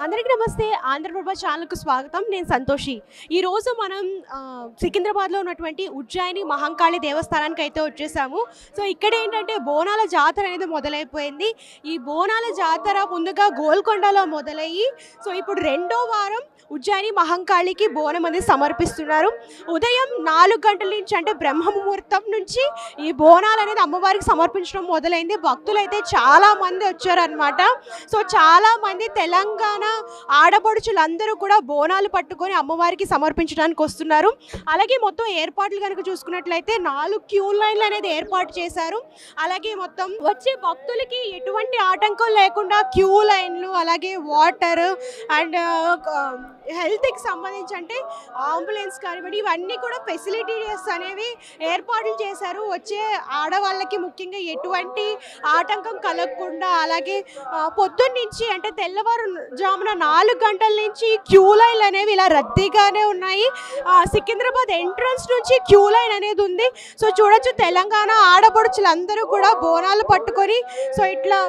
అందరికీ నమస్తే. ఆంధ్రప్రభ ఛానల్కు స్వాగతం. నేను సంతోషి. ఈరోజు మనం సికింద్రాబాద్లో ఉన్నటువంటి ఉజ్జయిని మహంకాళి దేవస్థానానికి అయితే వచ్చేసాము. సో ఇక్కడ ఏంటంటే బోనాల జాతర అనేది మొదలైపోయింది. ఈ బోనాల జాతర ముందుగా గోల్కొండలో మొదలయ్యి సో ఇప్పుడు రెండో వారం ఉజ్జయిని మహంకాళికి బోనం అనేది సమర్పిస్తున్నారు. ఉదయం 4 గంటల నుంచి అంటే బ్రహ్మ ముహూర్తం నుంచి ఈ బోనాలు అనేది అమ్మవారికి సమర్పించడం మొదలైంది. భక్తులు అయితే చాలా మంది వచ్చారనమాట. సో చాలా మంది తెలంగాణ ఆడపడుచులందరూ కూడా బోనాలు పట్టుకొని అమ్మవారికి సమర్పించడానికి వస్తున్నారు. అలాగే మొత్తం ఏర్పాట్లు కనుక చూసుకున్నట్లయితే 4 క్యూ లైన్లు అనేది ఏర్పాటు చేశారు. అలాగే మొత్తం వచ్చే భక్తులకి ఎటువంటి ఆటంకం లేకుండా క్యూ లైన్లు, అలాగే వాటర్ అండ్ హెల్త్కి సంబంధించి అంటే అంబులెన్స్ కానివ్వండి, ఇవన్నీ కూడా ఫెసిలిటీస్ అనేవి ఏర్పాట్లు చేశారు. వచ్చే ఆడవాళ్ళకి ముఖ్యంగా ఎటువంటి ఆటంకం కలగకుండా. అలాగే పొద్దున్నుంచి అంటే తెల్లవారుజామున 4 గంటల నుంచి క్యూ లైన్లు అనేవి ఇలా రద్దీగానే ఉన్నాయి. సికింద్రాబాద్ ఎంట్రన్స్ నుంచి క్యూ లైన్ అనేది ఉంది. సో చూడొచ్చు, తెలంగాణ ఆడపడుచులందరూ కూడా బోనాలు పట్టుకొని సో ఇట్లా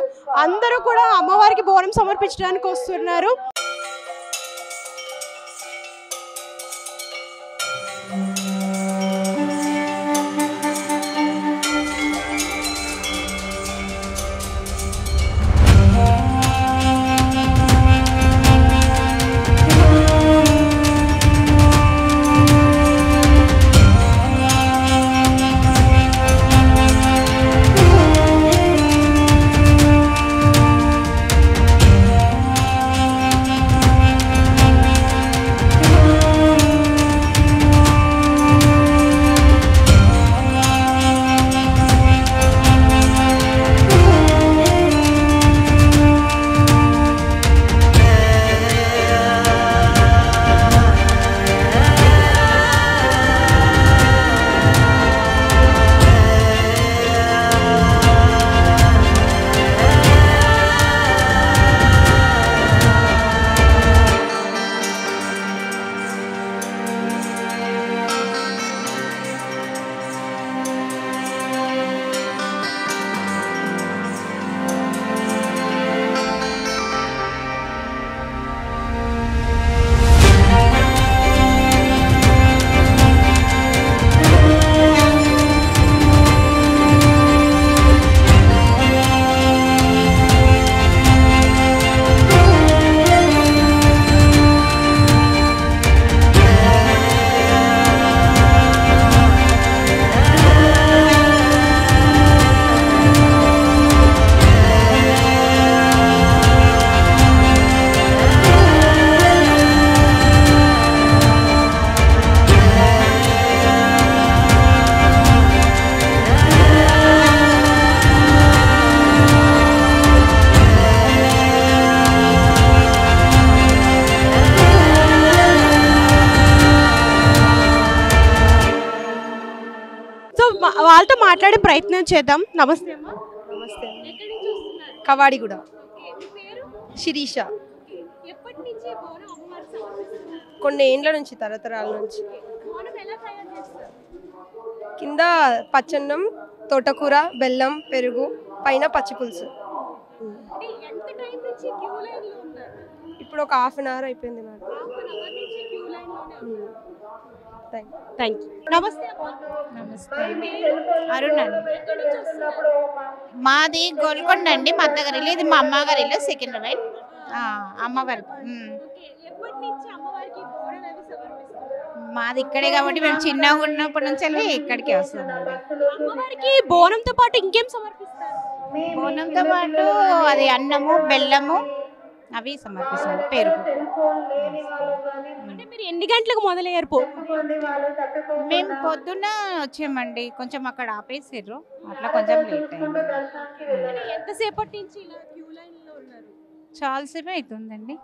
అందరూ కూడా అమ్మవారికి బోనం సమర్పించడానికి వస్తున్నారు. వాళ్ళతో మాట్లాడే ప్రయత్నం చేద్దాం. నమస్తే అమ్మా. నమస్తే. కవాడిగూడ. శిరీష. కొన్ని ఏండ్ల నుంచి, తరతరాల నుంచి. కింద పచ్చన్నం, తోటకూర, బెల్లం, పెరుగు, పైన పచ్చి పులుసు. ఇప్పుడు ఒక ½ అన్ అవర్ అయిపోయింది మేడం. Thank you. నమస్తే. నమస్తే. అరుణ్ అండి. మాది గోల్కొండ అండి. మా అత్తగారి ఇది మా అమ్మగారి ఇల్లు సికింద్రాబాద్. అమ్మవారి మాది ఇక్కడే కాబట్టి మేము చిన్నగా ఉన్నప్పటి నుంచి వెళ్ళి ఇక్కడికి వస్తామండి. అమ్మవారికి బోనంతో పాటు ఇంకేం సమర్పిస్తారు? బోనంతో పాటు అది అన్నము, బెల్లము అవి సమర్పిస్తారు, పెరుగు. అంటే మీరు ఎన్ని గంటలకు మొదలయ్యారు? మేము పొద్దున్న వచ్చామండి, కొంచెం అక్కడ ఆపేసారు, అట్లా కొంచెం లేట్ అయింది. ఎంతసేపటి నుంచి ఇలా క్యూ లైన్లో ఉన్నారు? చాలాసేపు అవుతుందండి.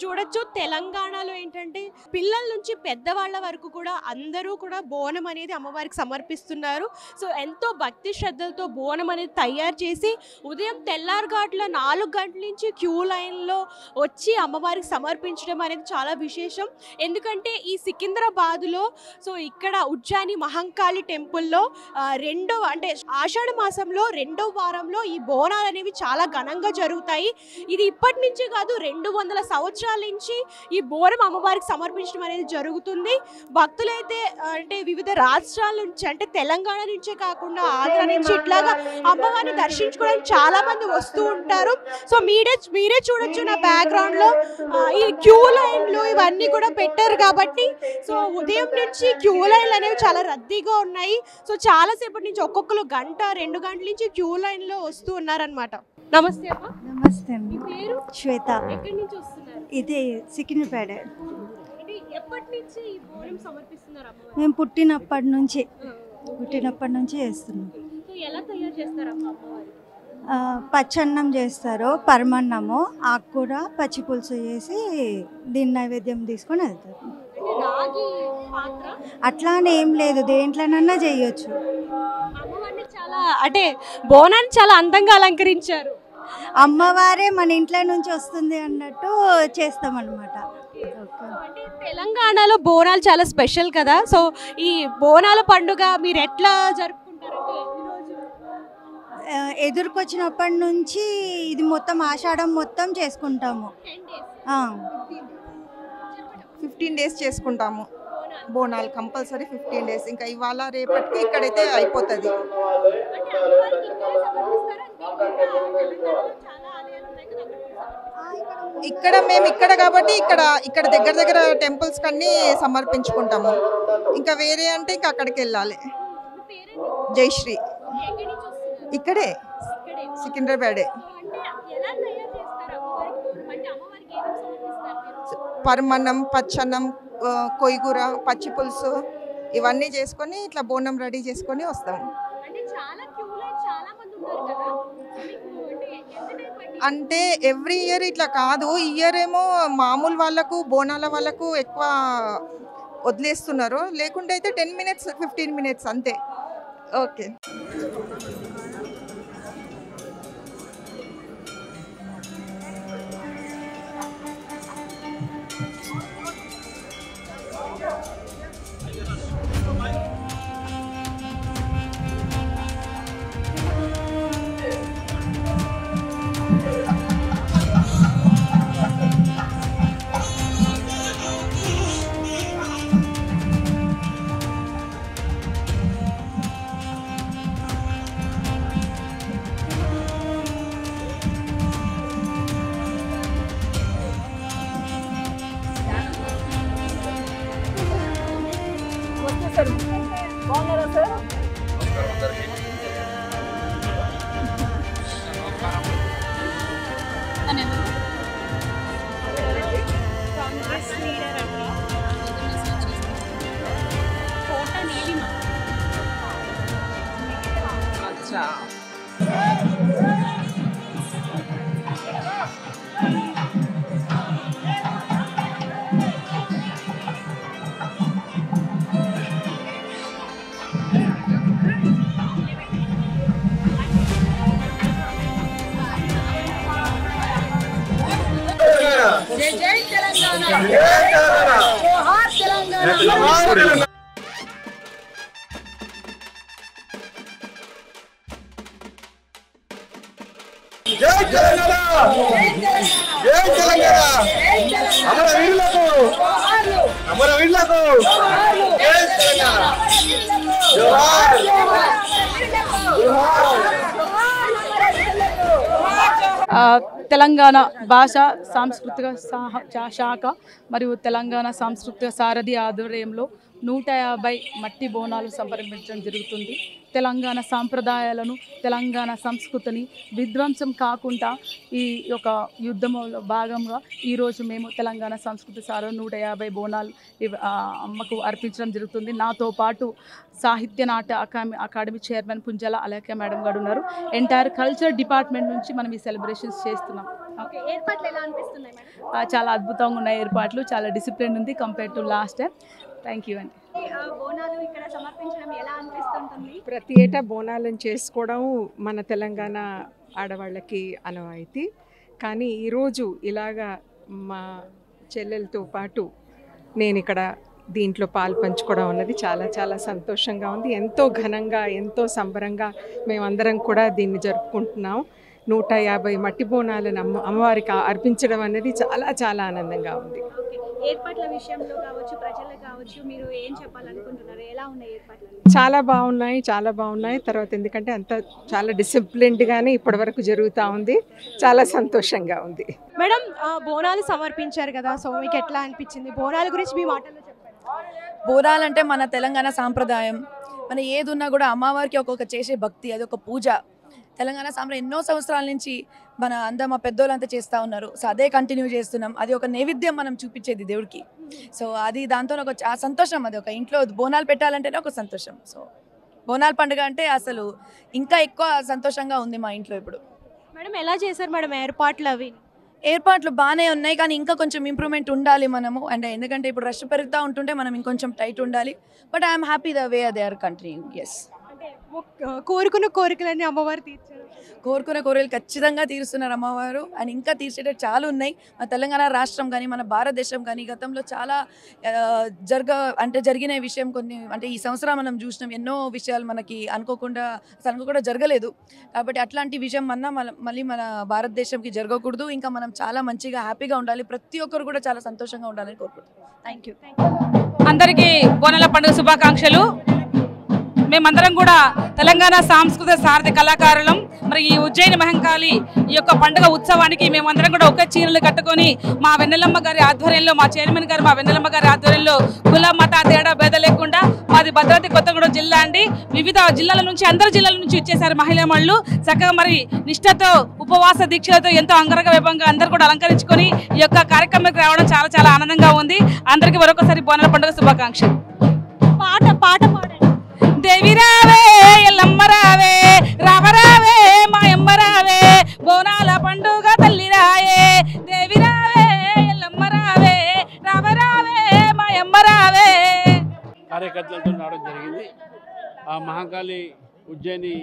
చూడొచ్చు, తెలంగాణలో ఏంటంటే పిల్లల నుంచి పెద్దవాళ్ళ వరకు కూడా అందరూ కూడా బోనం అనేది అమ్మవారికి సమర్పిస్తున్నారు. సో ఎంతో భక్తి శ్రద్ధలతో బోనం అనేది తయారు చేసి ఉదయం తెల్లారగాట్ల 4 గంటల నుంచి క్యూ లైన్లో వచ్చి అమ్మవారికి సమర్పించడం అనేది చాలా విశేషం. ఎందుకంటే ఈ సికింద్రాబాద్లో సో ఇక్కడ ఉజ్జయిని మహంకాళి టెంపుల్లో ఆషాఢ మాసంలో 2వ వారంలో ఈ బోనాలు అనేవి చాలా ఘనంగా జరుగుతాయి. ఇది ఇప్పటి నుంచే కాదు 200 సంవత్సరాల నుంచి ఈ బోనం అమ్మవారికి సమర్పించడం అనేది జరుగుతుంది. భక్తులైతే అంటే వివిధ రాష్ట్రాల నుంచి, అంటే తెలంగాణ నుంచే కాకుండా ఆంధ్ర నుంచి ఇట్లాగా అమ్మవారిని దర్శించుకోవడానికి చాలా మంది వస్తూ ఉంటారు. సో మీరే చూడొచ్చు నా బ్యాక్గ్రౌండ్ లో ఈ క్యూ లైన్లు ఇవన్నీ కూడా పెట్టారు కాబట్టి సో ఉదయం నుంచి క్యూ లైన్లు అనేవి చాలా రద్దీగా ఉన్నాయి. సో చాలాసేపటి నుంచి ఒక్కొక్కరు గంట 2 గంటల నుంచి క్యూ లైన్ లో వస్తూ ఉన్నారనమాట. నమస్తే అమ్మ. నమస్తే మీ పేరు? శ్వేత. ఎక్కడి నుంచి వస్తున్నారు? ఇది సికింద్రాబాద్. ఇది ఎప్పటి నుంచి ఈ బోనం సమర్పిస్తున్నారు అమ్మవారికి? మేము పుట్టినప్పటి నుంచి చేస్తున్నాం. సో ఎలా తయారు చేస్తారు అమ్మ అమ్మవారికి? పచ్చన్నం చేస్తారు, పరమన్నము, ఆకుకూర, పచ్చి పులుసు చేసి దీని నైవేద్యం తీసుకొని వెళ్తారు. అంటే రాగి పాత్ర అట్లా అని ఏం లేదు, దేంట్లోనన్నా చేయొచ్చు. అమ్మవారిని చాలా అంటే బోనాన్ని చాలా అందంగా అలంకరించారు. అమ్మవారే మన ఇంట్లో నుంచి వస్తుంది అన్నట్టు చేస్తామన్నమాట. అంటే తెలంగాణలో బోనాలు చాలా స్పెషల్ కదా. సో ఈ బోనాల పండుగ మీరు ఎట్లా జరుపుకుంటారంటే ఎన్ని రోజులు? ఎదురుకొచ్చినప్పటి నుంచి ఇది మొత్తం ఆషాఢం మొత్తం చేసుకుంటాము. 10 days. 15 days చేసుకుంటాము బోనాలు కంపల్సరీ 15 days. ఇంకా ఇవాళ రేపటికి ఇక్కడైతే అయిపోతుంది. అంటే అమ్మవారికి ఇక్కడే సమర్పిస్తారా? తెలంగాణలో చాలా ఆలయాలు ఉన్నాయి కదా, అక్కడ ఇక్కడ మేము కాబట్టి ఇక్కడ దగ్గర టెంపుల్స్ కన్నీ సమర్పించుకుంటాము. ఇంకా వేరే అంటే ఇంకా అక్కడికి వెళ్ళాలి. మీ పేరేంటి? జయశ్రీ. ఎక్కడి నుంచి వస్తున్నారు? ఇక్కడే ఇక్కడే. సికింద్రాబాదే. అంటే ఎలా తయారు చేస్తారు అమ్మవారికి బోనం? అంటే అమ్మవారికి ఏమేమి సమర్పిస్తారు మీరు? పరమన్నం, పచ్చన్నం, కొయ్యూర, పచ్చి పులుసు ఇవన్నీ చేసుకొని ఇట్లా బోనం రెడీ చేసుకొని వస్తాము. అంటే చాలా క్యూ లైన్ చాలా మంది ఉన్నారు కదా. మీకు అంటే ఎంత టైం పట్టింది? అంటే ఎవ్రీ ఇయర్ ఇట్లా కాదు, ఈ ఇయర్ ఏమో మామూలు వాళ్ళకు బోనాల వాళ్ళకు ఎక్కువ వదిలేస్తున్నారు. లేకుంటే అయితే 10 minutes 15 minutes అంతే. ఓకే. కాంగ్రెస్ లీడర్ అండి. కోట నీలిమ. తెలంగాణ భాష సాంస్కృతిక శాఖ మరియు తెలంగాణ సాంస్కృతిక సారథి ఆధ్వర్యంలో 150 మట్టి బోనాలు సమర్పించడం జరుగుతుంది. తెలంగాణ సాంప్రదాయాలను, తెలంగాణ సంస్కృతిని విధ్వంసం కాకుండా ఈ యొక్క యుద్ధంలో భాగంగా ఈరోజు మేము తెలంగాణ సంస్కృతి సారథి 150 బోనాలు అమ్మకు అర్పించడం జరుగుతుంది. నాతో పాటు సాహిత్య నాట్య అకాడమీ చైర్మన్ పుంజల అలేఖ్య మేడం గారు ఉన్నారు. ఎంటైర్ కల్చర్ డిపార్ట్మెంట్ నుంచి మనం ఈ సెలబ్రేషన్స్ చేస్తున్నాం. ఏర్పాట్లు ఎలా అనిపిస్తున్నాయి మేడం? చాలా అద్భుతంగా ఉన్నాయి ఏర్పాట్లు, చాలా డిసిప్లిన్ ఉంది compare to last time. Thank you అండి. బోనాలు ఇక్కడ సమర్పించడం ఎలా అనిపిస్తుంటుంది? ప్రతి ఏటా బోనాలను చేసుకోవడం మన తెలంగాణ ఆడవాళ్ళకి అనవాయితీ. కానీ ఈరోజు ఇలాగా మా చెల్లెలతో పాటు నేను ఇక్కడ దీంట్లో పాలు పంచుకోవడం అన్నది చాలా చాలా సంతోషంగా ఉంది. ఎంతో ఘనంగా, ఎంతో సంబరంగా మేమందరం కూడా దీన్ని జరుపుకుంటున్నాం. 150 మట్టి బోనాలను అమ్మవారికి అర్పించడం అనేది చాలా చాలా ఆనందంగా ఉంది. ఏర్పాట్ల విషయంలో కావచ్చు, ప్రజలకు కావచ్చు, మీరు ఏం చెప్పాలనుకుంటున్నారు? ఎలా ఉన్నాయి ఏర్పాట్లు? చాలా బాగున్నాయి. తర్వాత ఎందుకంటే అంత చాలా డిసిప్లిన్డ్గానే ఇప్పటివరకు జరుగుతూ ఉంది. చాలా సంతోషంగా ఉంది. మేడం, బోనాలు సమర్పించారు కదా, సో మీకు ఎట్లా అనిపించింది? బోనాల గురించి మీ మాటల్లో చెప్పండి. బోనాలు అంటే మన తెలంగాణ సాంప్రదాయం. మన ఏది ఉన్నా కూడా అమ్మవారికి ఒక్కొక్క చేసే భక్తి, అది ఒక పూజ. తెలంగాణ సాంప్రదాయం ఎన్నో సంవత్సరాల నుంచి మా పెద్దోళ్ళంతా చేస్తూ ఉన్నారు. సో అదే కంటిన్యూ చేస్తున్నాం. అది ఒక నైవేద్యం మనం చూపించేది దేవుడికి. సో అది దాంతో ఒక సంతోషం. అది ఒక ఇంట్లో బోనాలు పెట్టాలంటేనే ఒక సంతోషం. సో బోనాల పండుగ అంటే అసలు ఇంకా ఎక్కువ సంతోషంగా ఉంది మా ఇంట్లో ఇప్పుడు. మేడం, ఎలా చేశారు మేడం ఏర్పాట్లు? ఏర్పాట్లు బాగానే ఉన్నాయి, కానీ ఇంకా కొంచెం ఇంప్రూవ్మెంట్ ఉండాలి మనము. అండ్ ఎందుకంటే ఇప్పుడు రష్ పెరుగుతూ ఉంటుంటే మనం ఇంకొంచెం టైట్ ఉండాలి. But I'm happy the way they are continuing. Yes, కోరుకున్న కోరికలన్నీ అమ్మవారు తీర్చారు. కోరుకున్న కోరికలు ఖచ్చితంగా తీరుస్తున్నారు అమ్మవారు. అండ్ ఇంకా తీర్చేటట్టు చాలా ఉన్నాయి. మన తెలంగాణ రాష్ట్రం కానీ మన భారతదేశం కానీ గతంలో చాలా జరిగిన విషయం కొన్ని అంటే ఈ సంవత్సరం మనం చూసినాం. ఎన్నో విషయాలు మనకి అనుకోకుండా జరగలేదు. కాబట్టి అట్లాంటి విషయం మళ్ళీ మన భారతదేశంకి జరగకూడదు. ఇంకా మనం చాలా మంచిగా హ్యాపీగా ఉండాలి. ప్రతి ఒక్కరు కూడా చాలా సంతోషంగా ఉండాలని కోరుకుంటున్నాం. Thank you. అందరికీ బోనాల పండుగ శుభాకాంక్షలు. మేమందరం కూడా తెలంగాణ సాంస్కృతిక సారథి కళాకారులం. మరి ఈ ఉజ్జయిని మహంకాళి ఈ యొక్క పండుగ ఉత్సవానికి మేమందరం కూడా ఒకే చీరలు కట్టుకొని మా వెన్నెలమ్మ గారి ఆధ్వర్యంలో, మా చైర్మన్ గారు మా వెన్నెలమ్మ గారి ఆధ్వర్యంలో కుల మత తేడా భేద లేకుండా, మాది భద్రాద్రి కొత్తగూడెం జిల్లా అండి. వివిధ జిల్లాల నుంచి, అందరి జిల్లాల నుంచి ఇచ్చేసారు మహిళలు. చక్కగా మరి నిష్ఠతో ఉపవాస దీక్షలతో ఎంతో అంగరంగ వైభవంగా అందరూ కూడా అలంకరించుకొని ఈ యొక్క కార్యక్రమానికి రావడం చాలా చాలా ఆనందంగా ఉంది. అందరికీ మరొకసారి బోనాల పండుగ శుభాకాంక్షలు. పాట పాడండి. దేవి రావే ఎల్లమ్మ రావే, రావరావే మాయమ్మ రావే, బోనాల పండుగ తల్లి రాయే. దేవి రావే ఎల్లమ్మ రావే, రావరావే మాయమ్మ రావే. కార్యకర్తలతో రావడం జరిగింది. ఆ మహంకాళి ఉజ్జయిని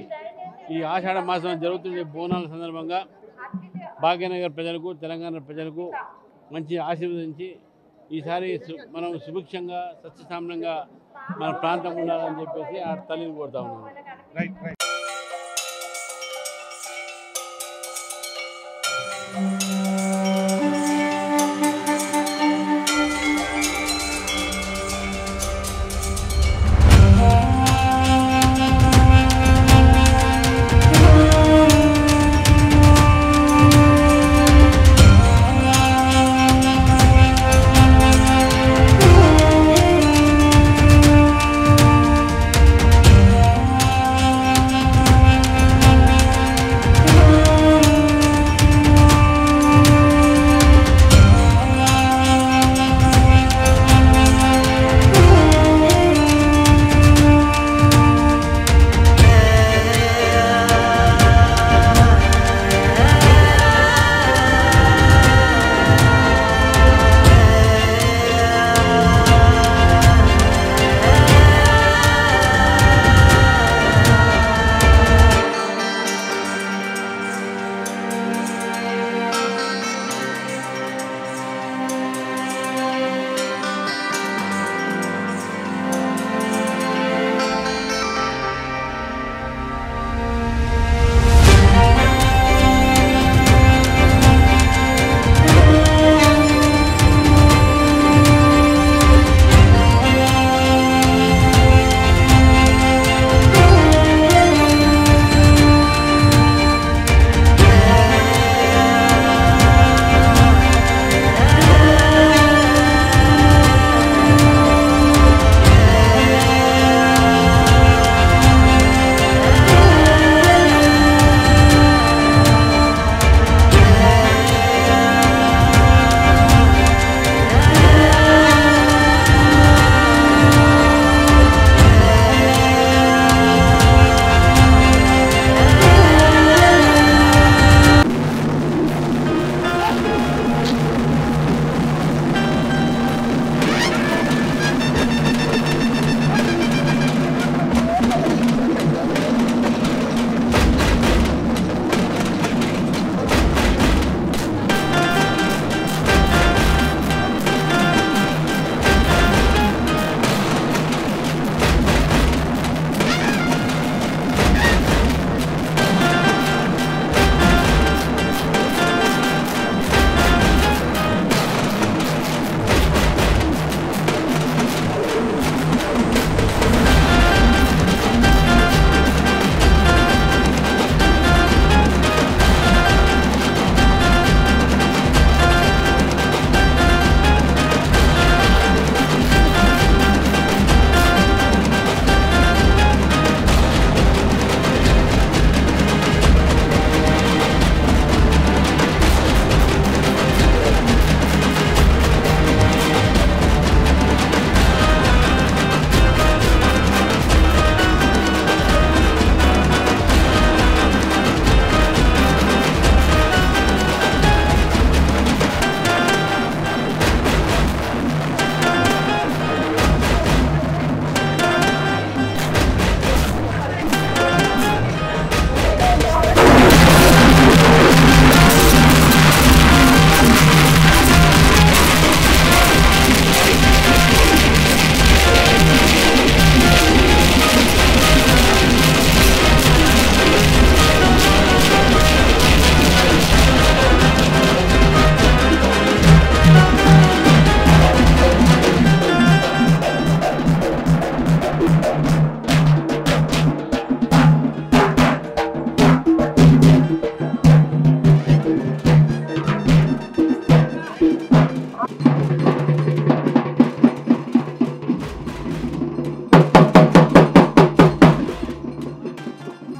ఈ ఆషాఢ మాసం జరుగుతున్న బోనాల సందర్భంగా భాగ్యనగర్ ప్రజలకు, తెలంగాణ ప్రజలకు మంచి ఆశీర్వదించి ఈసారి మనం సుభిక్షంగా సస్యశ్యామలంగా మన ప్రాంతం ఉండాలని చెప్పేసి ఆ తల్లిని కోరుతా ఉన్నాను.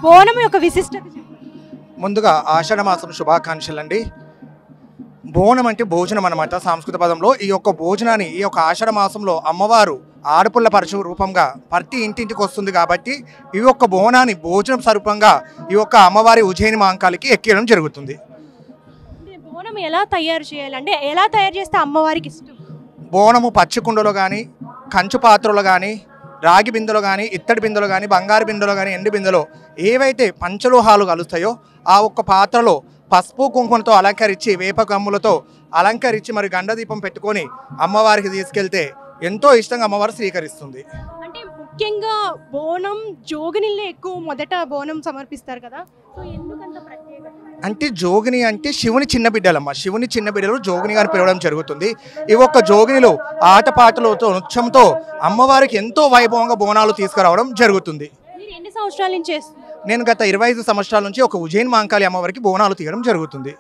బోనం యొక్క విశిష్టత చెప్పండి. ముందుగా ఆషాఢ మాసం శుభాకాంక్షలు అండి. బోనం అంటే భోజనం అన్నమాట సంస్కృత పదంలో. ఈ యొక్క భోజనాన్ని ఈ యొక్క ఆషాఢ మాసంలో అమ్మవారు ఆడపుల్ల పరచు రూపంగా ప్రతి ఇంటింటికి వస్తుంది కాబట్టి ఈ యొక్క బోనాన్ని భోజనం స్వరూపంగా ఈ యొక్క అమ్మవారి ఉజ్జయిని మహంకాళికి ఎక్కియడం జరుగుతుంది. బోనం ఎలా తయారు చేయాలి అంటే ఎలా తయారు చేస్తే అమ్మవారికి ఇష్టం? బోనము పచ్చి కుండలో కానీ, కంచు పాత్రలో కానీ, రాగి బిందెలో కానీ, ఇత్తడి బిందెలో కానీ, బంగారు బిందెలో కానీ, ఎండు బిందెలో ఏవైతే పంచలోహాలు కలుస్తాయో ఆ ఒక్క పాత్రలో పసుపు కుంకుమతో అలంకరించి, వేప గమ్ములతో అలంకరించి మరి గండదీపం పెట్టుకొని అమ్మవారికి తీసుకెళ్తే ఎంతో ఇష్టంగా అమ్మవారు స్వీకరిస్తుంది. అంటే ముఖ్యంగా బోనం జోగినిలో ఎక్కువ మొదట బోనం సమర్పిస్తారు కదా, సో ఎందుకంత ప్రత్యేకత? అంటే జోగిని అంటే శివుని చిన్న బిడ్డలమ్మ. శివుని చిన్న బిడ్డలు జోగిని గారిని పిలవడం జరుగుతుంది. ఈ ఒక్క జోగినిలో ఆటపాటలతో నృత్యంతో అమ్మవారికి ఎంతో వైభవంగా బోనాలు తీసుకురావడం జరుగుతుంది. మీరు ఎన్ని సంవత్సరాల నుంచి చేస్తున్నారు? నేను గత 25 సంవత్సరాల నుంచి ఒక ఉజ్జయిని మహంకాళి అమ్మవారికి బోనాలు తీయడం జరుగుతుంది.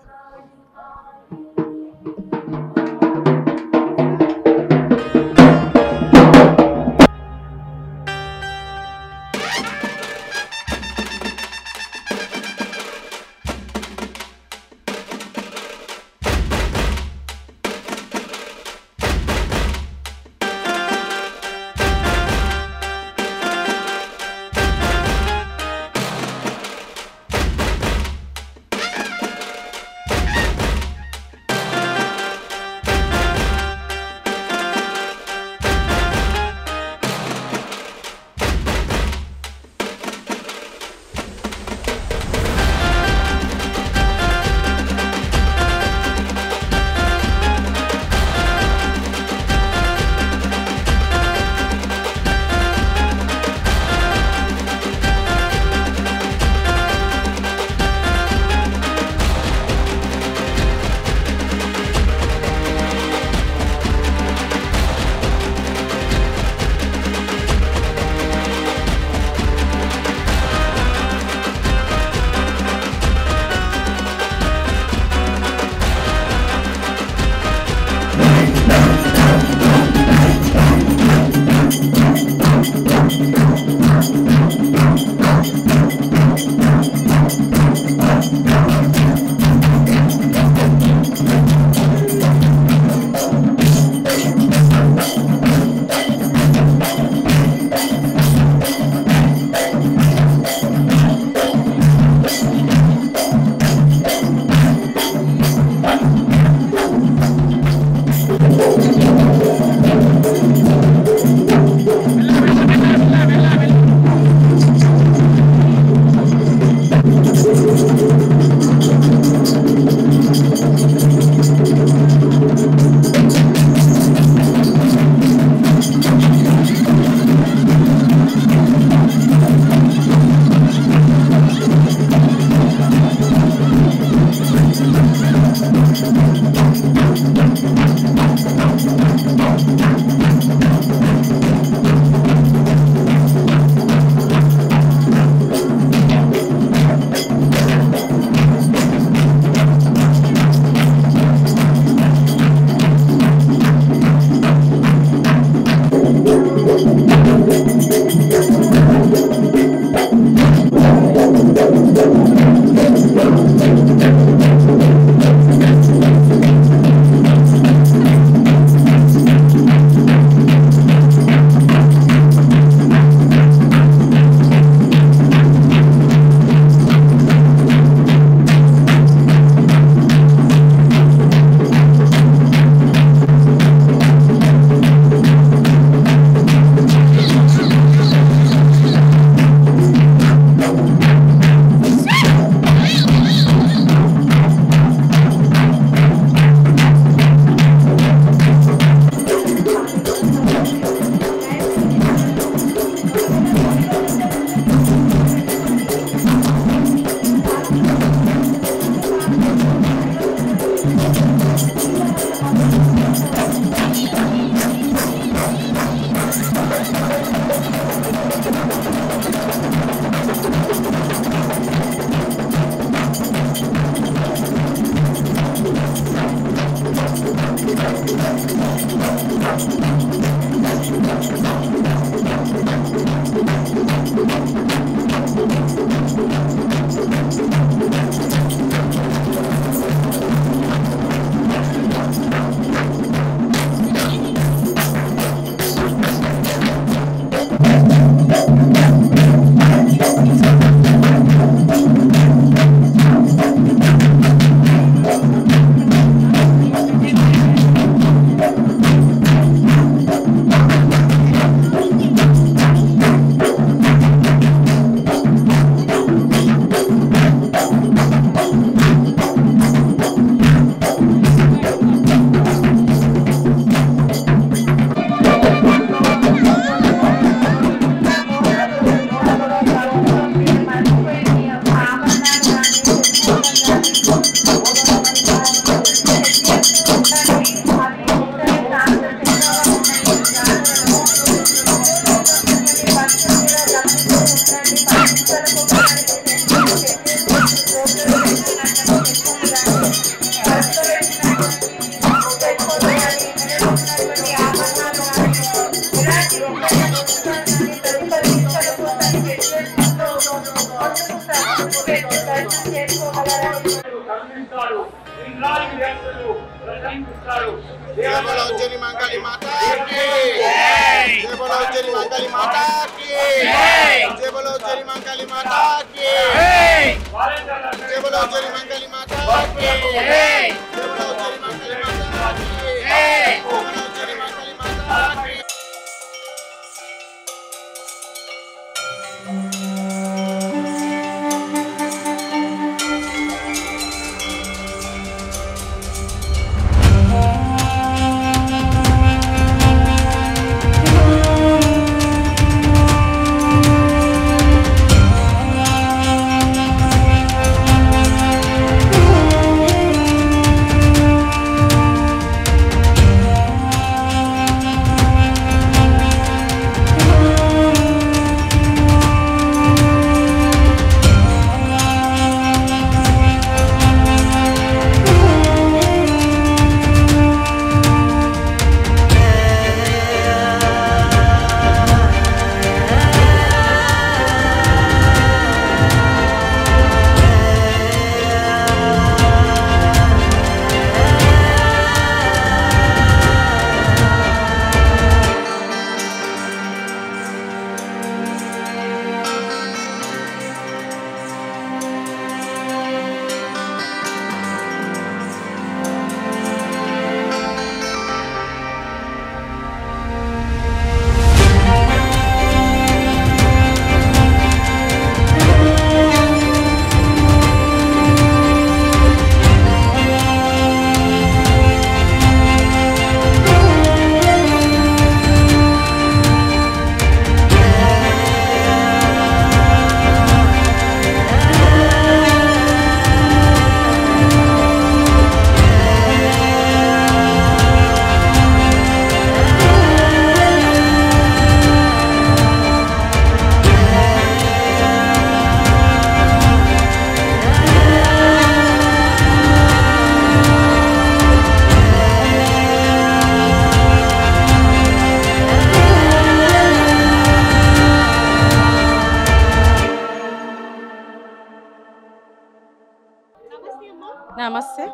నమస్తే,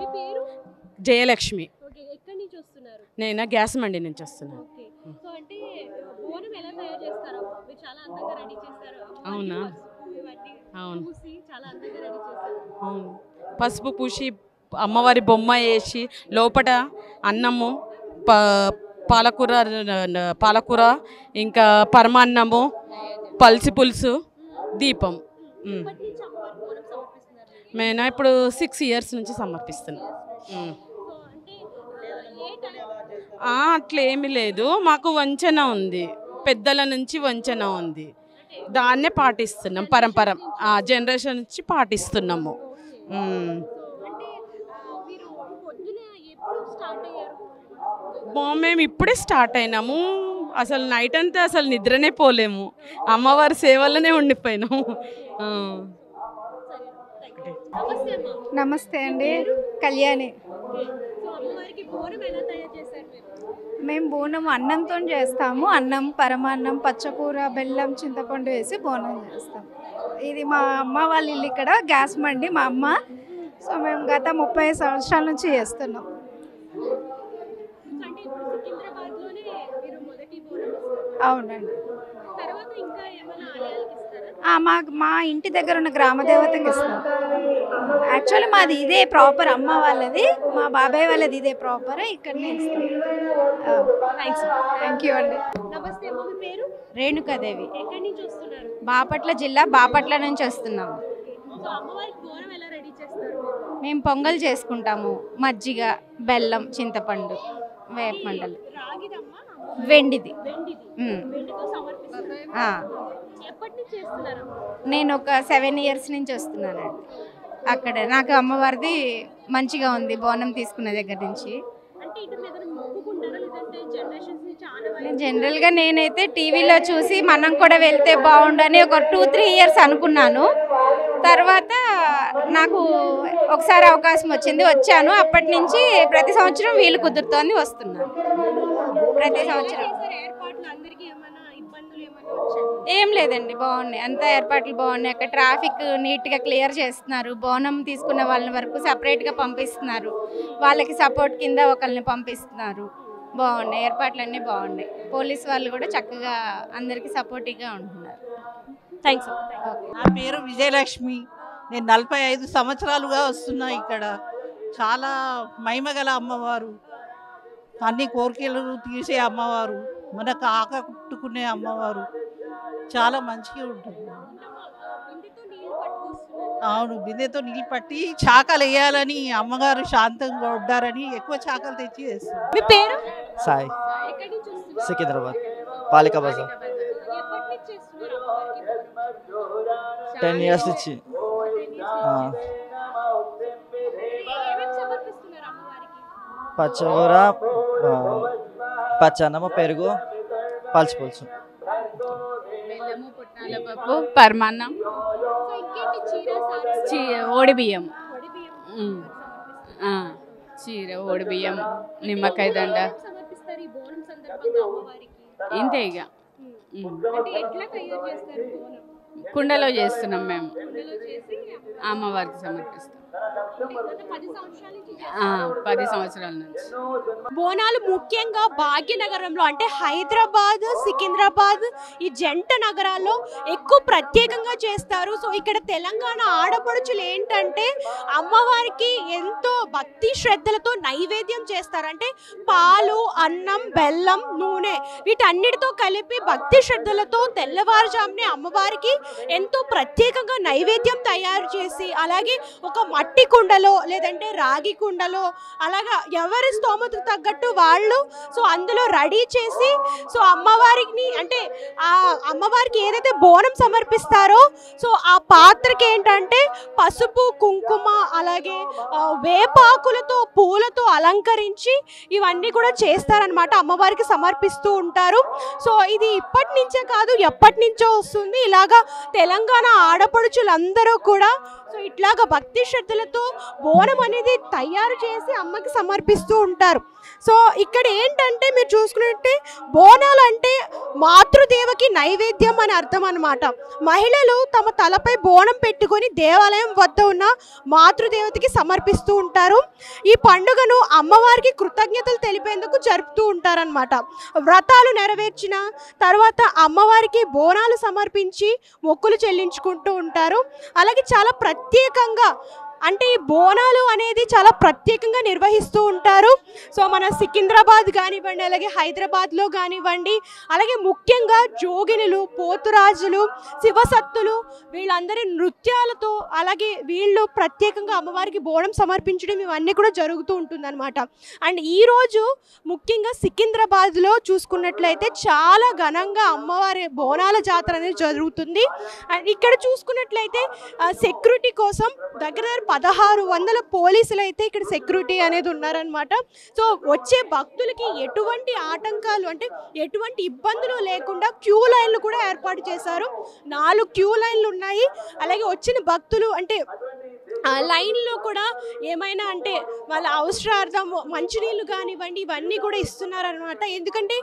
జయలక్ష్మి. నేను గ్యాస్ మండి నుంచి వస్తున్నాను. అవునా? అవును అవును. పసుపు పూసి అమ్మవారి బొమ్మ వేసి లోపల అన్నము, పాలకూర, ఇంకా పరమాన్నము, పల్సి పులుసు, దీపం. నేను ఇప్పుడు 6 years నుంచి సమర్పిస్తున్నాను. అట్లేమీ లేదు, మాకు వంచన ఉంది, పెద్దల నుంచి వంచన ఉంది, దాన్నే పాటిస్తున్నాం. పరంపర జనరేషన్ నుంచి పాటిస్తున్నాము. మేము ఇప్పుడే స్టార్ట్ అయినాము. అసలు నైట్ అంతా అసలు నిద్రనే పోలేము, అమ్మవారి సేవలోనే ఉండిపోయినాము. నమస్తే అండి, కళ్యాణి. మేము బోనం అన్నంతో చేస్తాము. అన్నం, పరమాన్నం, పచ్చకూర, బెల్లం, చింతపండు వేసి బోనం చేస్తాం. ఇది మా అమ్మ వాళ్ళ ఇల్లు, ఇక్కడ గ్యాస్ మండి మా అమ్మ. సో మేము గత 30 సంవత్సరాల నుంచి చేస్తున్నాం. అవునండి. మా ఇంటి దగ్గర ఉన్న గ్రామ దేవతకి ఇస్తాం. యాక్చువల్లీ మాది ఇదే ప్రాపర్, అమ్మ వాళ్ళది, మా బాబాయ్ వాళ్ళది ఇదే ప్రాపర్, ఇక్కడనే ఇస్తాం. థ్యాంక్ యూ అండి. నమస్తే అమ్మ, మీ పేరు? రేణుకాదేవి, ఎక్కడి నుంచి వస్తున్నారు? బాపట్ల జిల్లా, బాపట్ల నుంచి వస్తున్నాము. సో అమ్మవారికి బోనం ఎలా రెడీ చేస్తారు? మేము పొంగల్ చేసుకుంటాము. మజ్జిగ, బెల్లం, చింతపండు, వేపమండలు. రాగిదమ్మా? వెండిది. వెండితో సమర్పిస్తారు. ఎప్పటి నుంచి చేస్తున్నారు? నేను ఒక 7 years నుంచి వస్తున్నానండి. అక్కడ నాకు అమ్మవారిది మంచిగా ఉంది బోనం తీసుకున్న దగ్గర నుంచి. అంటే ఇటు మీద మొక్కుకుంటారా లేదంటే జనరేషన్స్ నుంచి ఆనవాయితీ? జనరల్గా నేనైతే టీవీలో చూసి మనం కూడా వెళ్తే బాగుండని ఒక 2-3 years అనుకున్నాను. తర్వాత నాకు ఒకసారి అవకాశం వచ్చింది, వచ్చాను. అప్పటి నుంచి ప్రతి సంవత్సరం వీలు కుదురుతోంది, వస్తున్నాను ప్రతి సంవత్సరం. ఏం లేదండి, బాగున్నాయి, అంతా ఏర్పాట్లు బాగున్నాయి. అక్కడ ట్రాఫిక్ నీట్గా క్లియర్ చేస్తున్నారు. బోనం తీసుకున్న వాళ్ళని వరకు సపరేట్గా పంపిస్తున్నారు. వాళ్ళకి సపోర్ట్ కింద ఒకరిని పంపిస్తున్నారు. బాగున్నాయి, ఏర్పాట్లు అన్నీ బాగున్నాయి. పోలీస్ వాళ్ళు కూడా చక్కగా అందరికీ సపోర్టివ్గా ఉంటున్నారు. థ్యాంక్స్. నా పేరు విజయలక్ష్మి. నేను 45 సంవత్సరాలుగా వస్తున్నా. ఇక్కడ చాలా మహిమగల అమ్మవారు, అన్ని కోరికలు తీసే అమ్మవారు, మనకు ఆకట్టుకునే అమ్మవారు, చాలా మంచిగా ఉంటుంది. అవును, బిందెతో నీళ్ళు పట్టి చాకలు వేయాలని అమ్మగారు శాంతంగా ఉంటారని ఎక్కువ చాకలు తెచ్చి వేస్తారు. మీ పేరు? సాయి, సికింద్రాబాద్, పాలికా బజార్. 10 years నుంచి. పచ్చకూర, పచ్చన్నము, పెరుగు, పల్చిపులుసు, బెల్లము, పుట్నాల పప్పు, పరమాన్నం, ఓడి బియ్యం, చీర, ఓడి బియ్యం, నిమ్మకాయ దండ, ఇంతే ఇక. కుండలో చేస్తున్నాం మేము, అమ్మవారికి సమర్పిస్తాం. 10 సంవత్సరాల నుంచి. బోనాలు ముఖ్యంగా భాగ్యనగరంలో అంటే హైదరాబాద్, సికింద్రాబాద్ ఈ జంట నగరాల్లో ఎక్కువ ప్రత్యేకంగా చేస్తారు. సో ఇక్కడ తెలంగాణ ఆడపడుచులు ఏంటంటే అమ్మవారికి ఎంతో భక్తి శ్రద్ధలతో నైవేద్యం చేస్తారు. అంటే పాలు, అన్నం, బెల్లం, నూనె వీటన్నిటితో కలిపి భక్తి శ్రద్ధలతో తెల్లవారుజామునే అమ్మవారికి ఎంతో ప్రత్యేకంగా నైవేద్యం తయారు చేసి, అలాగే ఒక మట్టి కుండలో లేదంటే రాగి కుండలో అలాగా ఎవరి స్తోమతకు తగ్గట్టు వాళ్ళు సో అందులో రెడీ చేసి సో అమ్మవారికి అంటే ఆ అమ్మవారికి ఏదైతే బోనం సమర్పిస్తారో సో ఆ పాత్రకి ఏంటంటే పసుపు, కుంకుమ అలాగే వేపాకులతో పూలతో అలంకరించి ఇవన్నీ కూడా చేస్తారనమాట, అమ్మవారికి సమర్పిస్తూ ఉంటారు. సో ఇది ఇప్పటి నుంచే కాదు, ఎప్పటి నుంచో వస్తుంది. ఇలాగా తెలంగాణ ఆడపడుచులందరూ కూడా సో ఇట్లాగా భక్తి శ్రద్ధలతో బోనం అనేది తయారు చేసి అమ్మకి సమర్పిస్తూ ఉంటారు. సో ఇక్కడ ఏంటంటే మీరు చూసుకున్నట్టే బోనాలు అంటే మాతృదేవకి నైవేద్యం అని అర్థం అనమాట. మహిళలు తమ తలపై బోనం పెట్టుకొని దేవాలయం వద్ద ఉన్న మాతృదేవతకి సమర్పిస్తూ ఉంటారు. ఈ పండుగను అమ్మవారికి కృతజ్ఞతలు తెలిపేందుకు జరుపుతూ ఉంటారనమాట. వ్రతాలు నెరవేర్చిన తర్వాత అమ్మవారికి బోనాలు సమర్పించి మొక్కులు చెల్లించుకుంటూ ఉంటారు. అలాగే చాలా ప్రత్యేకంగా అంటే ఈ బోనాలు అనేది చాలా ప్రత్యేకంగా నిర్వహిస్తూ ఉంటారు. సో మన సికింద్రాబాద్ కానివ్వండి, అలాగే హైదరాబాద్లో కానివ్వండి, అలాగే ముఖ్యంగా జోగినులు, పోతురాజులు, శివసత్తులు వీళ్ళందరి నృత్యాలతో అలాగే వీళ్ళు ప్రత్యేకంగా అమ్మవారికి బోనం సమర్పించడం ఇవన్నీ కూడా జరుగుతూ ఉంటుందన్నమాట. అండ్ ఈరోజు ముఖ్యంగా సికింద్రాబాద్లో చూసుకున్నట్లయితే చాలా ఘనంగా అమ్మవారి బోనాల జాతర అనేది జరుగుతుంది. అండ్ ఇక్కడ చూసుకున్నట్లయితే సెక్యూరిటీ కోసం దగ్గర 1600 పోలీసులు అయితే ఇక్కడ సెక్యూరిటీ అనేది ఉన్నారనమాట. సో వచ్చే భక్తులకి ఎటువంటి ఆటంకాలు అంటే ఎటువంటి ఇబ్బందులు లేకుండా క్యూ లైన్లు కూడా ఏర్పాటు చేశారు. 4 క్యూ లైన్లు ఉన్నాయి. అలాగే వచ్చిన భక్తులు అంటే లైన్లో కూడా ఏమైనా అంటే వాళ్ళ అవసరార్థం మంచినీళ్ళు కానివ్వండి ఇవన్నీ కూడా ఇస్తున్నారనమాట. ఎందుకంటే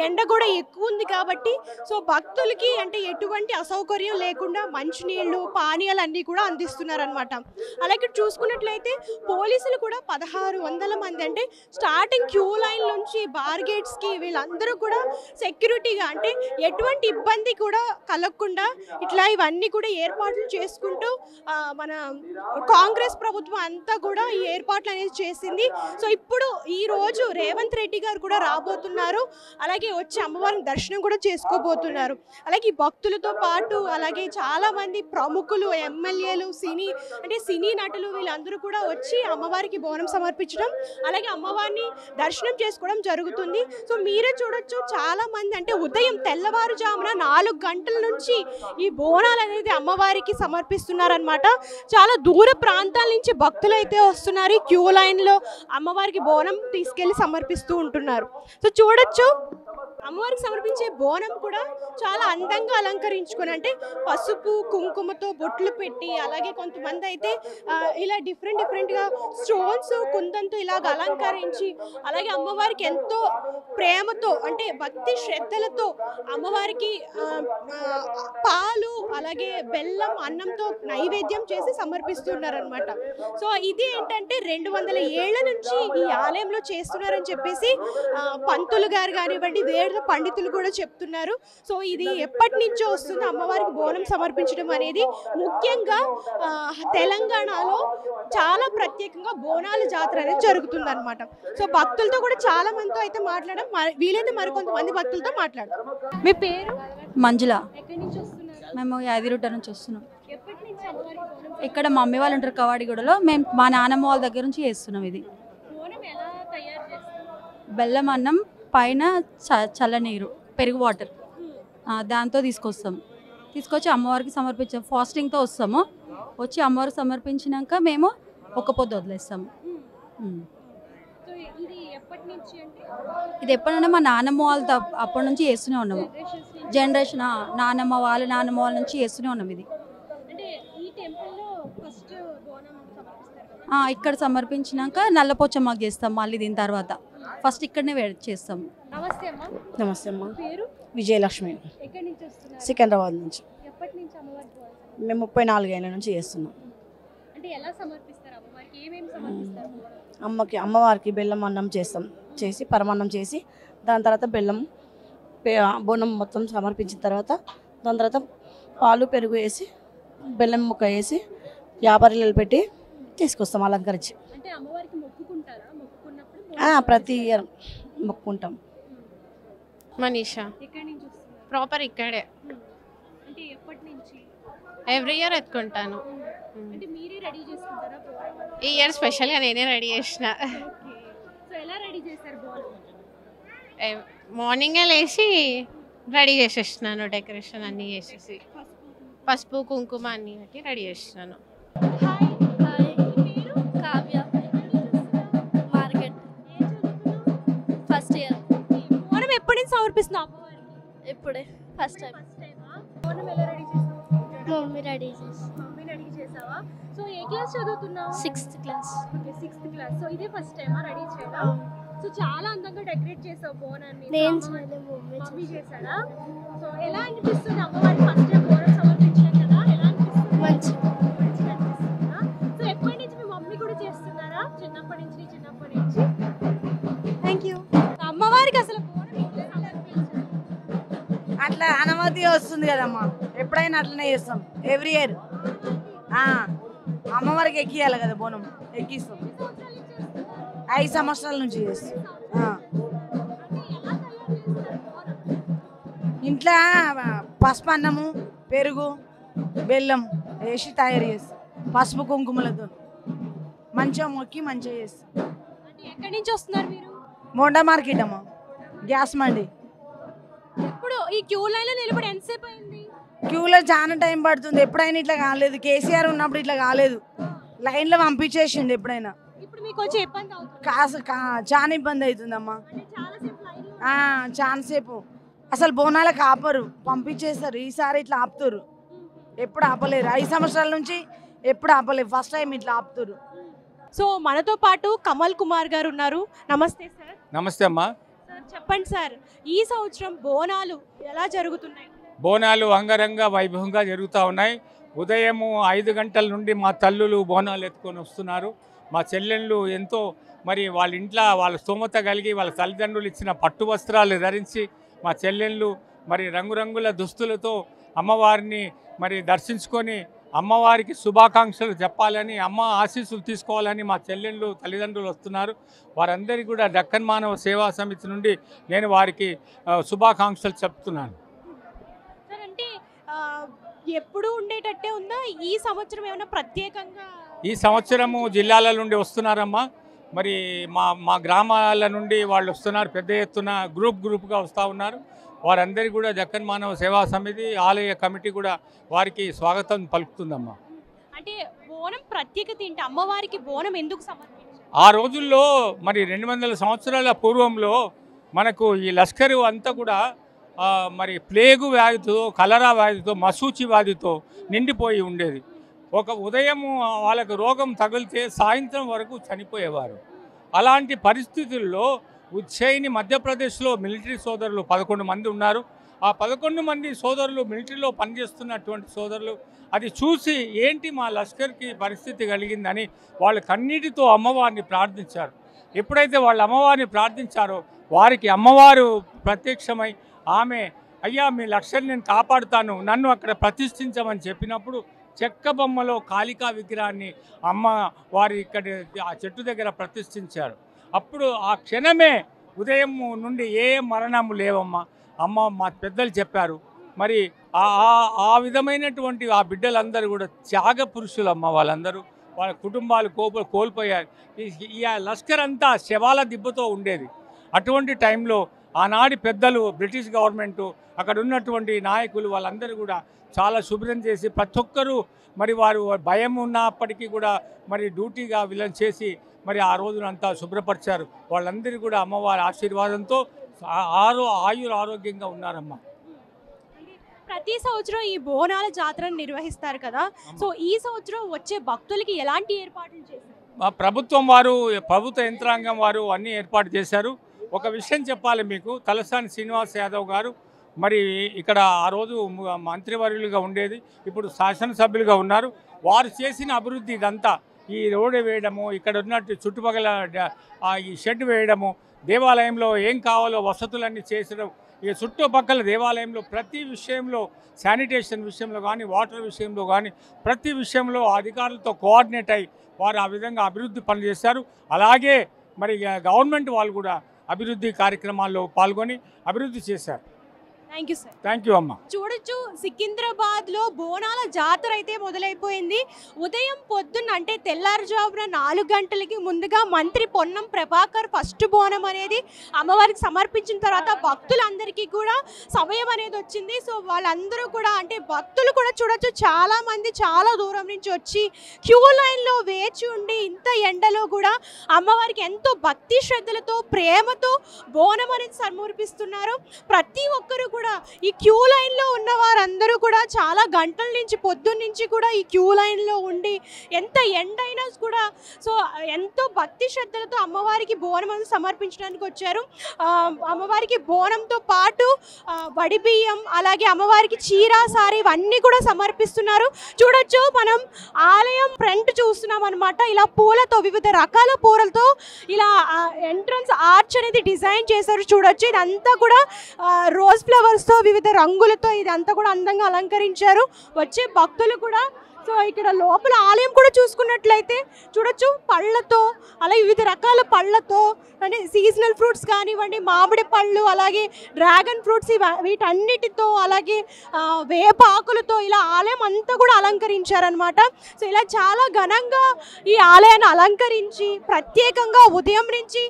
ఎండ కూడా ఎక్కువ ఉంది కాబట్టి సో భక్తులకి అంటే ఎటువంటి అసౌకర్యం లేకుండా మంచినీళ్ళు పానీయాలు అన్నీ కూడా అందిస్తున్నారనమాట. అలాగే చూసుకున్నట్లయితే పోలీసులు కూడా 1600 మంది అంటే స్టార్టింగ్ క్యూ లైన్ నుంచి బార్ గేట్స్కి వీళ్ళందరూ కూడా సెక్యూరిటీగా అంటే ఎటువంటి ఇబ్బంది కూడా కలగకుండా ఇట్లా ఇవన్నీ కూడా ఏర్పాట్లు చేసుకుంటూ మన కాంగ్రెస్ ప్రభుత్వం అంతా కూడా ఈ ఏర్పాట్లు అనేది చేసింది. సో ఇప్పుడు ఈ రోజు రేవంత్ రెడ్డి గారు కూడా రాబోతున్నారు. అలాగే వచ్చి అమ్మవారిని దర్శనం కూడా చేసుకోబోతున్నారు. అలాగే ఈ భక్తులతో పాటు అలాగే చాలా మంది ప్రముఖులు ఎమ్మెల్యేలు సినీ నటులు వీళ్ళందరూ కూడా వచ్చి అమ్మవారికి బోనం సమర్పించడం అలాగే అమ్మవారిని దర్శనం చేసుకోవడం జరుగుతుంది. సో మీరే చూడొచ్చు చాలా మంది అంటే ఉదయం తెల్లవారుజామున 4 గంటల నుంచి ఈ బోనాలు అనేది అమ్మవారికి సమర్పిస్తున్నారనమాట. చాలా దూర ప్రాంతాల నుంచి భక్తులు అయితే వస్తున్నారు. క్యూ లైన్లో అమ్మవారికి బోనం తీసుకెళ్లి సమర్పిస్తూ ఉంటున్నారు. సో చూడొచ్చు అమ్మవారికి సమర్పించే బోనం కూడా చాలా అందంగా అలంకరించుకొని అంటే పసుపు కుంకుమతో బొట్లు పెట్టి అలాగే కొంతమంది అయితే ఇలా డిఫరెంట్గా స్టోన్స్ కుందంతో ఇలాగ అలంకరించి అలాగే అమ్మవారికి ఎంతో ప్రేమతో అంటే భక్తి శ్రద్ధలతో అమ్మవారికి పాలు అలాగే బెల్లం అన్నంతో నైవేద్యం చేసి సమర్పిస్తున్నారనమాట. సో ఇది ఏంటంటే 200 ఏళ్ల నుంచి ఈ ఆలయంలో చేస్తున్నారని చెప్పేసి పంతులు గారు కానివ్వండి వేద పండితులు కూడా చెప్తున్నారు. సో ఇది ఎప్పటి నుంచో వస్తుంది అమ్మవారికి బోనం సమర్పించడం అనేది. ముఖ్యంగా తెలంగాణలో చాలా ప్రత్యేకంగా బోనాల జాతర అనేది జరుగుతుంది అనమాట. సో భక్తులతో కూడా చాలా మందితో అయితే మాట్లాడడం వీలైతే మరికొంతమంది భక్తులతో మాట్లాడతాం. మీ పేరు? మంజుల. మేము యాదిరుడ్డ నుంచి వస్తున్నాం. ఇక్కడ మా మమ్మీ వాళ్ళు ఉంటారు కవాడిగూడలో. మేము మా నాన్నమ్మ వాళ్ళ దగ్గర నుంచి చేస్తున్నాం. ఇది బెల్లం అన్నం పైన చల్లనీరు పెరుగు వాటర్ దాంతో తీసుకొచ్చి అమ్మవారికి సమర్పించాము. ఫాస్టింగ్తో వస్తాము. వచ్చి అమ్మవారికి సమర్పించినాక మేము ఒక పొద్దు వదిలేస్తాము. ఇది ఎప్పుడైనా మా నాన్నమ్మ వాళ్ళతో అప్పటి నుంచి చేస్తూనే ఉన్నాము. జనరేషన్ నాన్నమ్మ వాళ్ళ నుంచి చేస్తూనే ఉన్నాం. ఇది ఇక్కడ సమర్పించినాక నల్లపోచమ్మకు చేస్తాం. మళ్ళీ దీని తర్వాత ఫస్ట్ ఇక్కడనే చేస్తాము. నమస్తే అమ్మ. విజయలక్ష్మి, సికింద్రాబాద్ నుంచి. మేము 34 ఏళ్ళ నుంచి చేస్తున్నాం. అమ్మవారికి బెల్లం అన్నం చేసి పరమాన్నం చేసి దాని తర్వాత బోనం మొత్తం సమర్పించిన తర్వాత దాని తర్వాత పాలు పెరుగు వేసి బెల్లం ముక్క వేసి వ్యాపారాలు పెట్టి తీసుకొస్తాం అలంకరించి. ప్రతి ఇయర్ మొక్కుంటాం. మనీషా, ప్రాపర్ ఇక్కడే. ఎవ్రీ ఇయర్ ఎత్తుకుంటాను. ఈ ఇయర్ స్పెషల్గా నేనే రెడీ చేసిన. మార్నింగే లేచి రెడీ చేసేసినాను. డెకరేషన్ అన్నీ చేసేసి పసుపు కుంకుమ అన్నీ పెట్టి రెడీ చేసినాను. First year. బోనం ఎప్పటి నుంచి సమర్పిస్తున్నాం? ఇప్పుడే ఫస్ట్ టైం. మమ్మీ రెడీ చేసావా? సో ఏ క్లాస్ చదువుతున్నావు? 6th class. Okay, 6th class. So ఇదే ఫస్ట్ టైమా రెడీ చేయడం? సో చాలా అందంగా డెకరేట్ చేసావు బోనాన్ని. నేను చేయలేదు, మమ్మీ చేశారా? సో ఎలా అనిపిస్తుంది అమ్మవారికి ఫస్ట్ టైం బోనం సమర్పించడం కదా? ఎలా అనిపిస్తుంది? మంచిగా అనిపిస్తుందా? సో ఎప్పటి నుంచి మీ మమ్మీ కూడా చేస్తున్నారా? చిన్నప్పటి నుంచి? Thank you. అమ్మవారికి అసలు అట్లా అనుమతి వస్తుంది కదమ్మా, ఎప్పుడైనా అట్లనే చేస్తాం. ఎవ్రీ ఇయర్ అమ్మవారికి ఎక్కియాలి కదా, బోనం ఎక్కిస్తాం. 5 సంవత్సరాల నుంచి చేస్తాం. ఇంట్లో పసుపు అన్నము పెరుగు బెల్లం వేసి తయారు చేస్తాం. పసుపు కుంకుమలతో మంచిగా మొక్కి మంచిగా చేస్తాం. ఎక్కడి నుంచి వస్తున్నారు మీరు? మోండా మార్కెట్ అమ్మా, గ్యాస్ మండి. ఇప్పుడు ఈ క్యూ లైన్లో నిలబడి ఎంతసేపు అయింది? క్యూలో చాలా టైం పడుతుంది. ఎప్పుడైనా ఇట్లా కాలేదు. కేసీఆర్ ఉన్నప్పుడు ఇట్లా కాలేదు. లైన్లో పంపించేసిండు. ఎప్పుడైనా ఇప్పుడు మీకు వచ్చి ఇబ్బంది అవుతుంది? చాలా ఇబ్బంది అవుతుందమ్మా. చాలాసేపు అసలు బోనాలకు ఆపరు, పంపించేస్తారు. ఈసారి ఇట్లా ఆపుతారు, ఎప్పుడు ఆపలేరు. 5 సంవత్సరాల నుంచి ఎప్పుడు ఆపలేదు, ఫస్ట్ టైం ఇట్లా ఆపుతురు. సో మనతో పాటు కమల్ కుమార్ గారు ఉన్నారు. నమస్తే సార్. నమస్తే అమ్మా. సార్ చెప్పండి సార్, ఈ సంవత్సరం బోనాలు ఎలా జరుగుతున్నాయి? బోనాలు అంగరంగ వైభవంగా జరుగుతూ ఉన్నాయి. ఉదయము 5 గంటల నుండి మా తల్లులు బోనాలు ఎత్తుకొని వస్తున్నారు. మా చెల్లెళ్ళు ఎంతో మరి వాళ్ళ ఇంట్లో వాళ్ళ స్తోమత కలిగి వాళ్ళ తల్లిదండ్రులు ఇచ్చిన పట్టు వస్త్రాలు ధరించి మా చెల్లెళ్ళు మరి రంగురంగుల దుస్తులతో అమ్మవారిని మరి దర్శించుకొని అమ్మవారికి శుభాకాంక్షలు చెప్పాలని, అమ్మ ఆశీస్సులు తీసుకోవాలని మా చెల్లెళ్ళు తల్లిదండ్రులు వస్తున్నారు. వారందరికీ కూడా దక్కన్ మానవ సేవా సమితి నుండి నేను వారికి శుభాకాంక్షలు చెప్తున్నాను. సార్ అంటే ఎప్పుడు ఉండేటట్టే ఉందా, ఈ సంవత్సరం ఏమైనా ప్రత్యేకంగా? ఈ సంవత్సరము జిల్లాల నుండి వస్తున్నారమ్మా. మరి మా గ్రామాల నుండి వాళ్ళు వస్తున్నారు, పెద్ద ఎత్తున గ్రూప్గా వస్తూ ఉన్నారు. వారందరికీ కూడా దక్కన్ మానవ సేవా సమితి ఆలయ కమిటీ కూడా వారికి స్వాగతం పలుకుతుందమ్మా. అంటే బోనం ప్రత్యేకత ఏంటి? అమ్మవారికి బోనం ఎందుకు సమర్పించారు? ఆ రోజుల్లో మరి 200 సంవత్సరాల పూర్వంలో మనకు ఈ లష్కరు అంతా కూడా మరి ప్లేగు వ్యాధితో, కలరా వ్యాధితో, మసూచి వ్యాధితో నిండిపోయి ఉండేది. ఒక ఉదయం వాళ్ళకు రోగం తగిలితే సాయంత్రం వరకు చనిపోయేవారు. అలాంటి పరిస్థితుల్లో ఉజ్జయిని మధ్యప్రదేశ్లో మిలిటరీ సోదరులు 11 మంది ఉన్నారు. ఆ 11 మంది సోదరులు మిలిటరీలో పనిచేస్తున్నటువంటి సోదరులు అది చూసి ఏంటి మా లష్కర్కి పరిస్థితి కలిగిందని వాళ్ళు కన్నీటితో అమ్మవారిని ప్రార్థించారు. ఎప్పుడైతే వాళ్ళు అమ్మవారిని ప్రార్థించారో వారికి అమ్మవారు ప్రత్యక్షమై ఆమె అయ్యా మీ లష్కర్ని నేను కాపాడుతాను, నన్ను అక్కడ ప్రతిష్ఠించమని చెప్పినప్పుడు చెక్క బొమ్మలో కాళికా విగ్రహాన్ని అమ్మ వారి ఇక్కడ ఆ చెట్టు దగ్గర ప్రతిష్ఠించారు. అప్పుడు ఆ క్షణమే ఉదయం నుండి ఏ మరణము లేవమ్మా, అమ్మ మా పెద్దలు చెప్పారు. మరి ఆ విధమైనటువంటి ఆ బిడ్డలందరూ కూడా త్యాగ పురుషులమ్మ. వాళ్ళందరూ వాళ్ళ కుటుంబాలు కోల్పోయారు. ఈ లష్కర్ అంతా శవాల దిబ్బతో ఉండేది. అటువంటి టైంలో ఆనాటి పెద్దలు, బ్రిటిష్ గవర్నమెంటు, అక్కడ ఉన్నటువంటి నాయకులు వాళ్ళందరూ కూడా చాలా శుభ్రం చేసి ప్రతి ఒక్కరూ మరి వారు భయం ఉన్నప్పటికీ కూడా మరి డ్యూటీగా వీళ్ళని చేసి మరి ఆ రోజునంతా శుభ్రపరిచారు. వాళ్ళందరూ కూడా అమ్మవారి ఆశీర్వాదంతో ఆరోగ్యంగా ఉన్నారమ్మా. ప్రతి సంవత్సరం ఈ బోనాల జాతరను నిర్వహిస్తారు కదా, సో ఈ సంవత్సరం వచ్చే భక్తులకి ఎలాంటి ఏర్పాట్లు చేశారు? మా ప్రభుత్వ యంత్రాంగం వారు అన్నీ ఏర్పాటు చేశారు. ఒక విషయం చెప్పాలి మీకు, తలసాని శ్రీనివాస్ యాదవ్ గారు మరి ఇక్కడ ఆ రోజు మంత్రివర్యులుగా ఉండేది, ఇప్పుడు శాసనసభ్యులుగా ఉన్నారు. వారు చేసిన అభివృద్ధి ఇదంతా, ఈ రోడ్డు వేయడము, ఇక్కడ ఉన్నట్టు చుట్టుపక్కల ఈ షెడ్ వేయడము, దేవాలయంలో ఏం కావాలో వసతులన్నీ చేసడం, ఈ చుట్టుపక్కల దేవాలయంలో ప్రతి విషయంలో, శానిటేషన్ విషయంలో కానీ, వాటర్ విషయంలో కానీ, ప్రతి విషయంలో అధికారులతో కోఆర్డినేట్ అయ్యి వారు ఆ విధంగా అభివృద్ధి పనులు చేశారు. అలాగే మరి గవర్నమెంట్ వాళ్ళు కూడా అభివృద్ధి కార్యక్రమాల్లో పాల్గొని అభివృద్ధి చేశారు. Thank you sir. Thank you అమ్మ. చూడొచ్చు, సికింద్రాబాద్లో బోనాల జాతర అయితే మొదలైపోయింది. ఉదయం పొద్దున్న అంటే తెల్లారుజామున 4 గంటలకి ముందుగా మంత్రి పొన్నం ప్రభాకర్ ఫస్ట్ బోనం అనేది అమ్మవారికి సమర్పించిన తర్వాత భక్తులందరికీ కూడా సమయం అనేది వచ్చింది. సో వాళ్ళందరూ కూడా అంటే భక్తులు కూడా చూడొచ్చు, చాలామంది చాలా దూరం నుంచి వచ్చి క్యూ లైన్లో వేచి ఉండి ఇంత ఎండలో కూడా అమ్మవారికి ఎంతో భక్తి శ్రద్ధలతో ప్రేమతో బోనం అనేది సమర్పిస్తున్నారు. ప్రతి ఒక్కరు కూడా ఈ క్యూ లైన్లో ఉన్న వారందరూ కూడా చాలా గంటల నుంచి పొద్దున్న నుంచి కూడా ఈ క్యూ లైన్లో ఉండి ఎంత ఎండైనా కూడా సో ఎంతో భక్తి శ్రద్ధలతో అమ్మవారికి బోనం అనేది సమర్పించడానికి వచ్చారు. అమ్మవారికి బోనంతో పాటు వడి బియ్యం, అలాగే అమ్మవారికి చీర, సారీ ఇవన్నీ కూడా సమర్పిస్తున్నారు. చూడొచ్చు, మనం ఆలయం ఫ్రంట్ చూస్తున్నాం అనమాట. ఇలా పూలతో, వివిధ రకాల పూలతో ఇలా ఎంట్రన్స్ ఆర్చ్ అనేది డిజైన్ చేశారు. చూడొచ్చు, ఇదంతా కూడా రోజ్ ఫ్లవర్స్తో, వివిధ రంగులతో ఇదంతా కూడా అందంగా అలంకరించారు. వచ్చే భక్తులు కూడా సో ఇక్కడ లోపల ఆలయం కూడా చూసుకున్నట్లయితే చూడొచ్చు, పళ్ళతో అలాగే వివిధ రకాల పళ్ళతో అంటే సీజనల్ ఫ్రూట్స్ కానివ్వండి, మామిడి పళ్ళు, అలాగే డ్రాగన్ ఫ్రూట్స్ వీటన్నిటితో, అలాగే వేప ఆకులతో ఇలా ఆలయం అంతా కూడా అలంకరించారనమాట. సో ఇలా చాలా ఘనంగా ఈ ఆలయాన్ని అలంకరించి ప్రత్యేకంగా ఉదయం నుంచి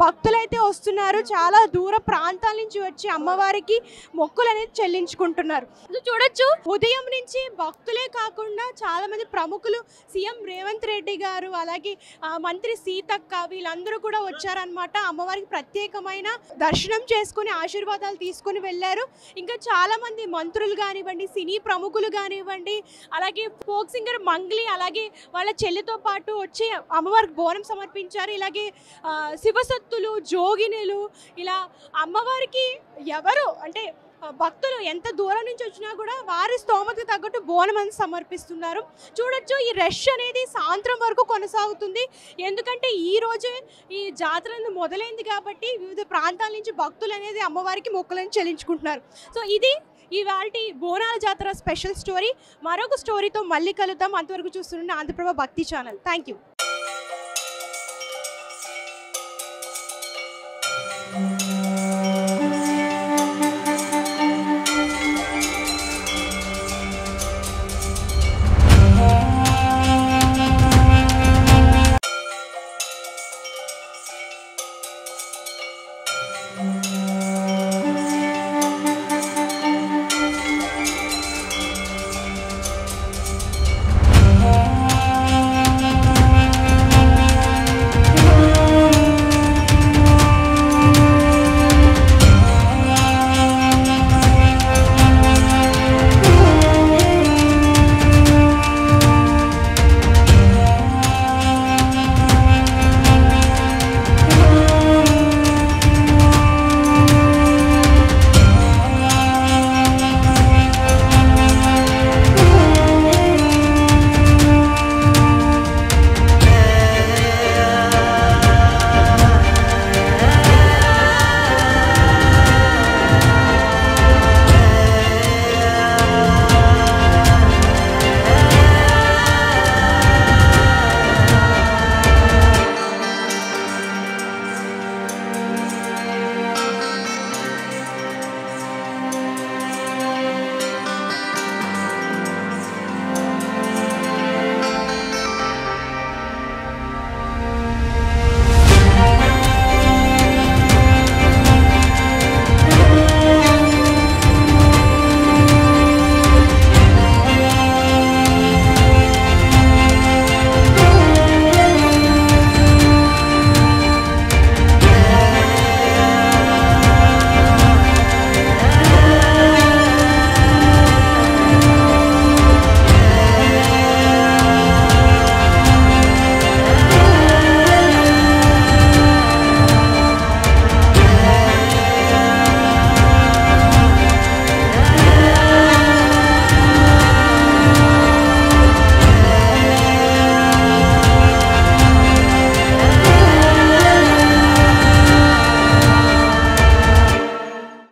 భక్తులైతే వస్తున్నారు. చాలా దూర ప్రాంతాల నుంచి వచ్చి అమ్మవారికి మొక్కులు అనేది చెల్లించుకుంటున్నారు. చూడొచ్చు, ఉదయం నుంచి భక్తులే కాకుండా చాలా మంది ప్రముఖులు, సీఎం రేవంత్ రెడ్డి గారు, అలాగే మంత్రి సీతక్క వీళ్ళందరూ కూడా వచ్చారనమాట. అమ్మవారికి ప్రత్యేకమైన దర్శనం చేసుకుని ఆశీర్వాదాలు తీసుకుని వెళ్ళారు. ఇంకా చాలా మంది మంత్రులు కానివ్వండి, సినీ ప్రముఖులు కానివ్వండి, అలాగే ఫోక్ సింగర్ మంగ్లీ, అలాగే వాళ్ళ చెల్లితో పాటు వచ్చి అమ్మవారికి బోనం సమర్పించారు. ఇలాగే శివసత్తులు, జోగినులు, ఇలా అమ్మవారికి ఎవరు అంటే భక్తులు ఎంత దూరం నుంచి వచ్చినా కూడా వారి స్తోమతకు తగ్గట్టు బోనం అని సమర్పిస్తున్నారు. చూడొచ్చు, ఈ రష్ అనేది సాయంత్రం వరకు కొనసాగుతుంది. ఎందుకంటే ఈ రోజు ఈ జాతర అనేది మొదలైంది కాబట్టి వివిధ ప్రాంతాల నుంచి భక్తులు అనేది అమ్మవారికి మొక్కులను చెల్లించుకుంటున్నారు. సో ఇది ఇవాల్టి బోనాల జాతర స్పెషల్ స్టోరీ. మరొక స్టోరీతో మళ్ళీ కలుద్దాం. అంతవరకు చూస్తున్న ఆంధ్రప్రభ భక్తి ఛానల్. Thank you.